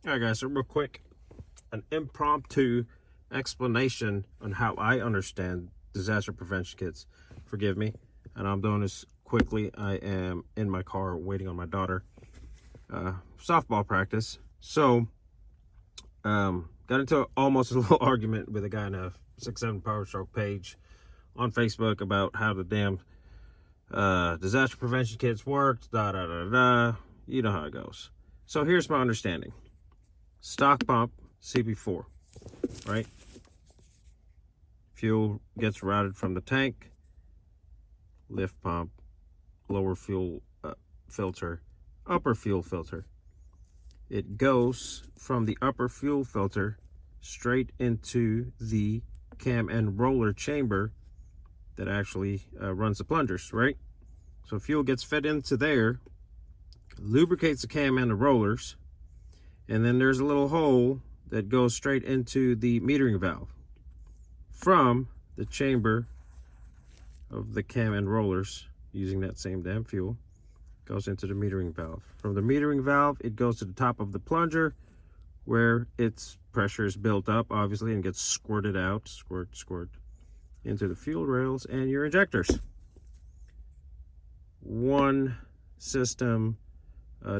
All right, guys, so real quick, an impromptu explanation on how I understand disaster prevention kits. Forgive me, and I'm doing this quickly. I am in my car waiting on my daughter, softball practice. So, got into almost a little argument with a guy in a 6-7 Power Stroke page on Facebook about how the damn disaster prevention kits worked, you know how it goes. So here's my understanding. Stock pump, CP4, right? Fuel gets routed from the tank, lift pump, lower fuel filter, upper fuel filter. It goes from the upper fuel filter straight into the cam and roller chamber that actually runs the plungers, right? So fuel gets fed into there, lubricates the cam and the rollers, and then there's a little hole that goes straight into the metering valve from the chamber of the cam and rollers using that same damn fuel. Goes into the metering valve. From the metering valve, it goes to the top of the plunger where its pressure is built up, obviously, and gets squirted out, squirt, into the fuel rails and your injectors. One system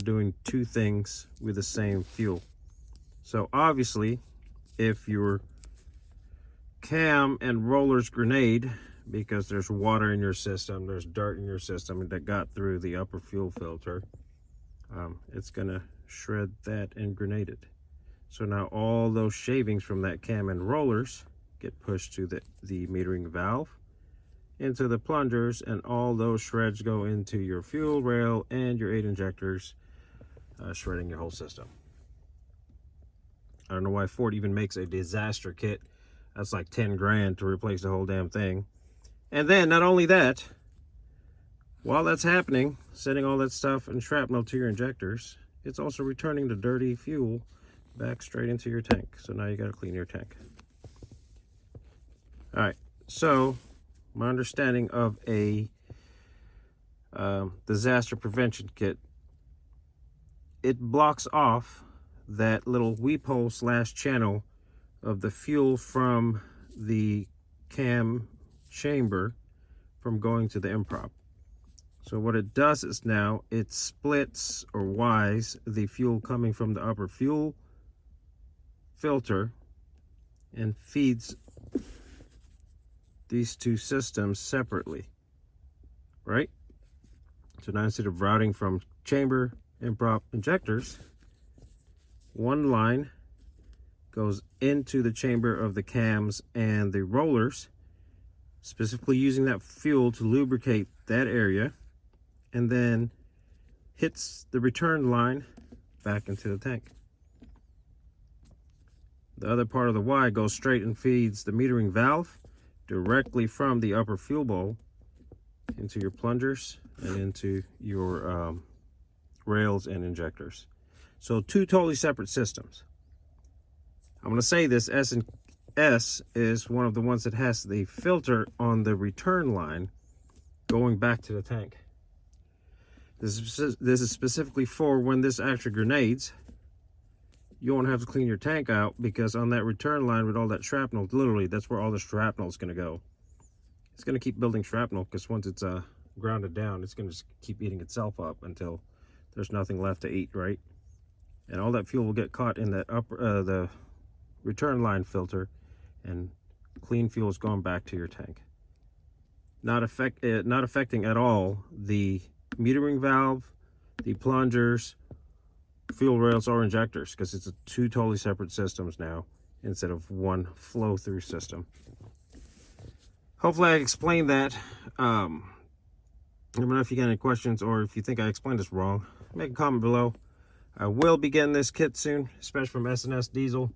doing two things with the same fuel. So obviously, if your cam and rollers grenade, because there's water in your system, there's dirt in your system that got through the upper fuel filter, it's gonna shred that and grenade it. So now all those shavings from that cam and rollers get pushed to the metering valve, into the plungers, and all those shreds go into your fuel rail and your 8 injectors, shredding your whole system. I don't know why Ford even makes a disaster kit. That's like 10 grand to replace the whole damn thing. And then not only that, while that's happening, sending all that stuff and shrapnel to your injectors, it's also returning the dirty fuel back straight into your tank. So now you got to clean your tank. All right, so my understanding of a disaster prevention kit, it blocks off that little weep hole / channel of the fuel from the cam chamber from going to the improp. So what it does is now it splits or Ys the fuel coming from the upper fuel filter and feeds these two systems separately, right? So now instead of routing from chamber, improp, injectors, one line goes into the chamber of the cams and the rollers, specifically using that fuel to lubricate that area, and then hits the return line back into the tank. The other part of the Y goes straight and feeds the metering valve directly from the upper fuel bowl into your plungers and into your rails and injectors. So two totally separate systems. I'm going to say this S is one of the ones that has the filter on the return line going back to the tank. This is specifically for when this actually grenades. You won't have to clean your tank out, because on that return line with all that shrapnel, literally that's where all the shrapnel is going to go. It's going to keep building shrapnel, because once it's grounded down, it's going to just keep eating itself up until there's nothing left to eat, right? And all that fuel will get caught in that the return line filter, and clean fuel is going back to your tank. Not affecting at all the metering valve, the plungers, fuel rails, or injectors, because it's two totally separate systems now instead of one flow through system. Hopefully I explained that. Let me know if you got any questions, or if you think I explained this wrong, make a comment below. I will be getting this kit soon, especially from S&S Diesel,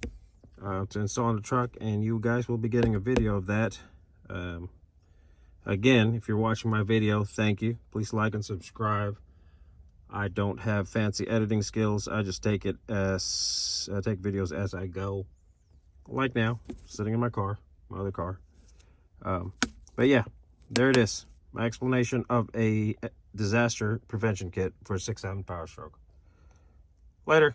to install on the truck, and you guys will be getting a video of that. Again, if you're watching my video, thank you. Please like and subscribe. I don't have fancy editing skills. I just take it as take videos as I go, like now, sitting in my car, my other car. But yeah, there it is, my explanation of a disaster prevention kit for a 6-7 Power Stroke. Later.